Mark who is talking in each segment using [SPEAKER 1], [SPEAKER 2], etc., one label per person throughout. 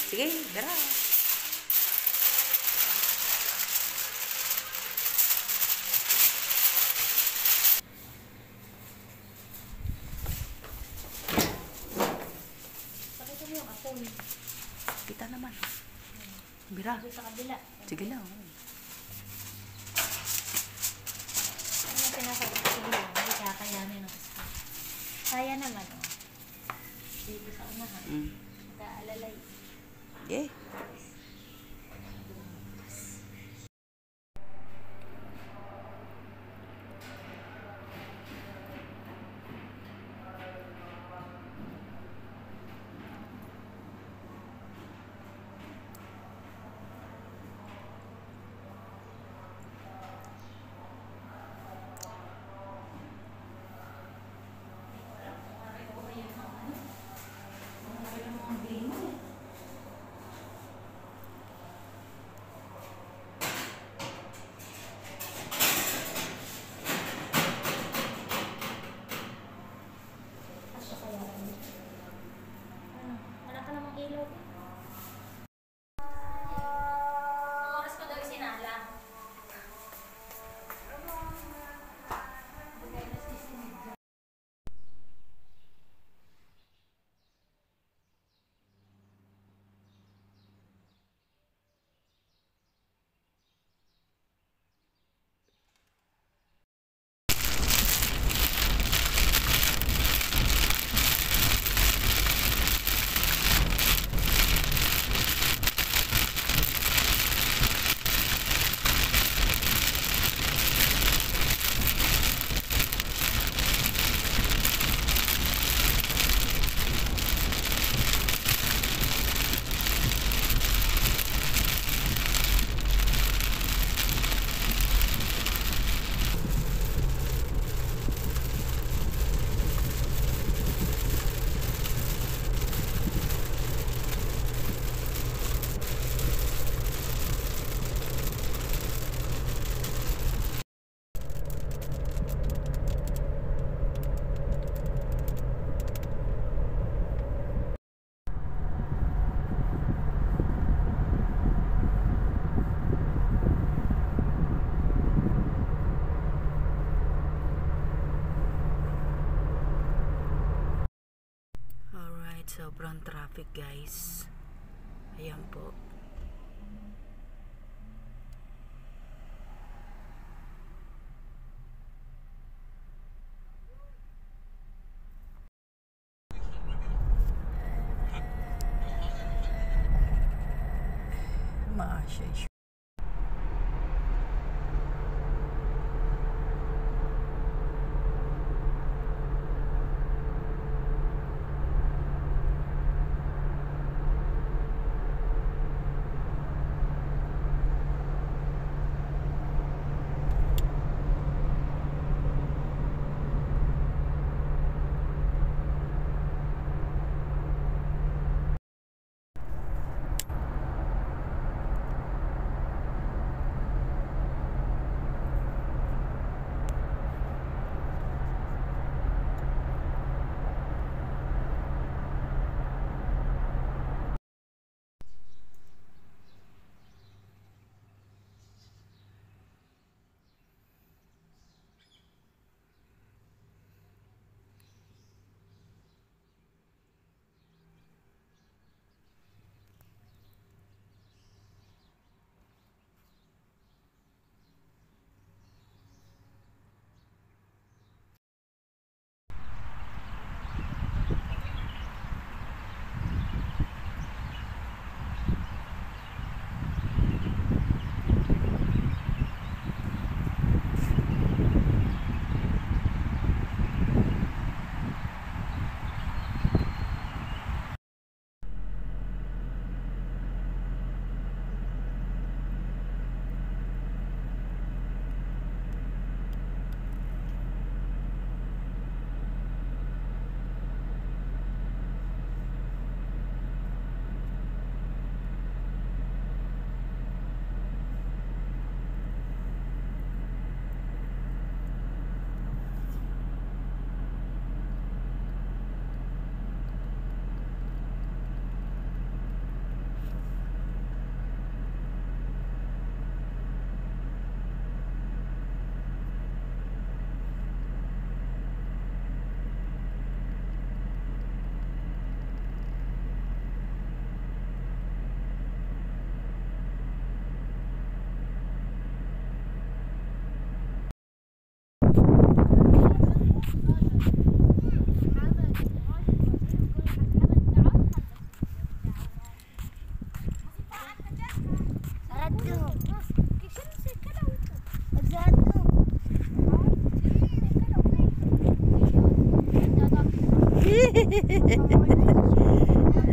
[SPEAKER 1] Sige, dara.
[SPEAKER 2] Pakita mo yung apoy.
[SPEAKER 1] Kita naman. Bira.
[SPEAKER 2] Sa kabila.
[SPEAKER 1] Sige lang.
[SPEAKER 2] Ano yung sinasabi ko? Sige lang. Hindi kakayanin ng isa. Kaya naman, oh. Dito sa unahan. Nag-aalalay.
[SPEAKER 1] Eh.
[SPEAKER 2] Wala ka namang ilaw. Oras ko daw isinala.
[SPEAKER 1] Sobrang traffic, guys. Ayan po. Maasya.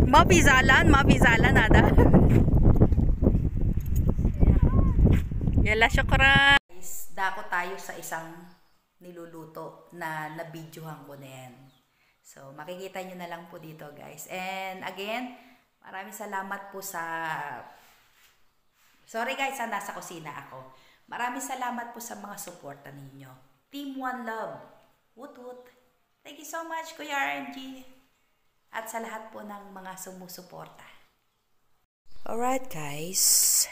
[SPEAKER 1] Mapisalan ada. Yala, syukran. Guys, dako tayo sa isang niluluto na nabidyohan ko na yan. So, makikita nyo na lang po dito, guys. And again, maraming salamat po sa... Sorry guys, nasa kusina ako. Maraming salamat po sa mga suporta ninyo. Team One Love. Woot woot. Thank you so much, Kuya RMG. At sa lahat po ng mga sumusuporta. Alright guys.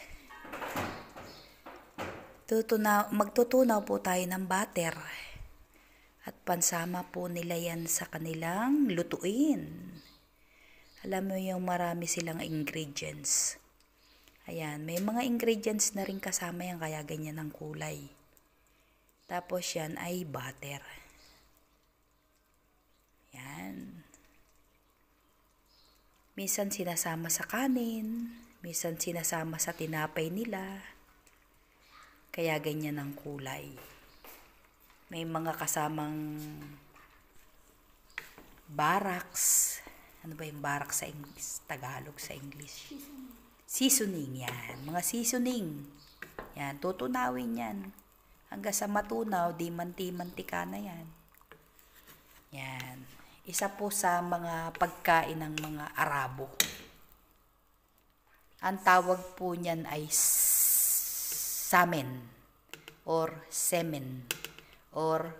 [SPEAKER 1] Magtutunaw po tayo ng butter. At pansama po nila yan sa kanilang lutuin. Alam mo yung marami silang ingredients. Ayan, may mga ingredients na rin kasama yan kaya ganyan ang kulay. Tapos yan ay butter. Yan. Minsan sinasama sa kanin, minsan sinasama sa tinapay nila. Kaya ganyan ang kulay. May mga kasamang baraks. Ano ba yung baraks sa English? Tagalog sa English. Seasoning yan. Mga seasoning. Yan. Tutunawin yan. Hanggang sa matunaw, di manti-mantika na yan. Yan. Isa po sa mga pagkain ng mga Arabo. Ang tawag po niyan ay samen or semen or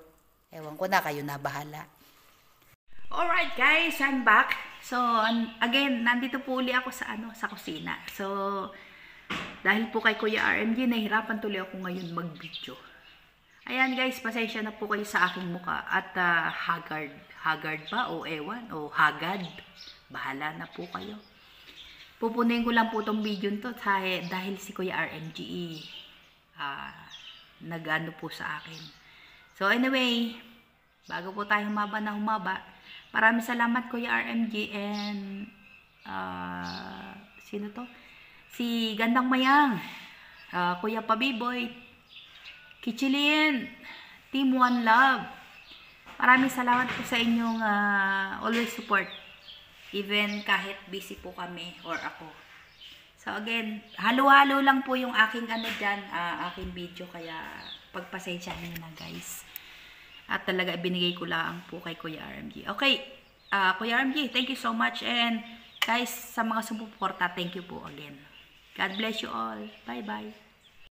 [SPEAKER 1] ewan ko na, kayo na bahala. Alright guys, I'm back. So again, nandito po uli ako sa sa kusina. So dahil po kay Kuya RMG, nahihirapan tuloy ako ngayon mag-video. Ayan guys, pasensya na po kayo sa aking muka at haggard ba o ewan o hagad. Bahala na po kayo. Pupunin ko lang po tong video to dahil si Kuya RMG nag-ano po sa akin. So anyway, bago po tayo humaba, maraming salamat Kuya RMG and sino to? Si Gandang Mayang, Kuya Pabiboy, Kichilin, Team One Love. Maraming salamat po sa inyong always support. Even kahit busy po kami or ako. So again, halo-halo lang po yung aking aking video, kaya pagpasensyahan niyo na guys. At talaga binigay ko lang po kay Kuya RMG. Okay, Kuya RMG, thank you so much, and guys sa mga sumuporta, thank you po again. God bless you all. Bye bye.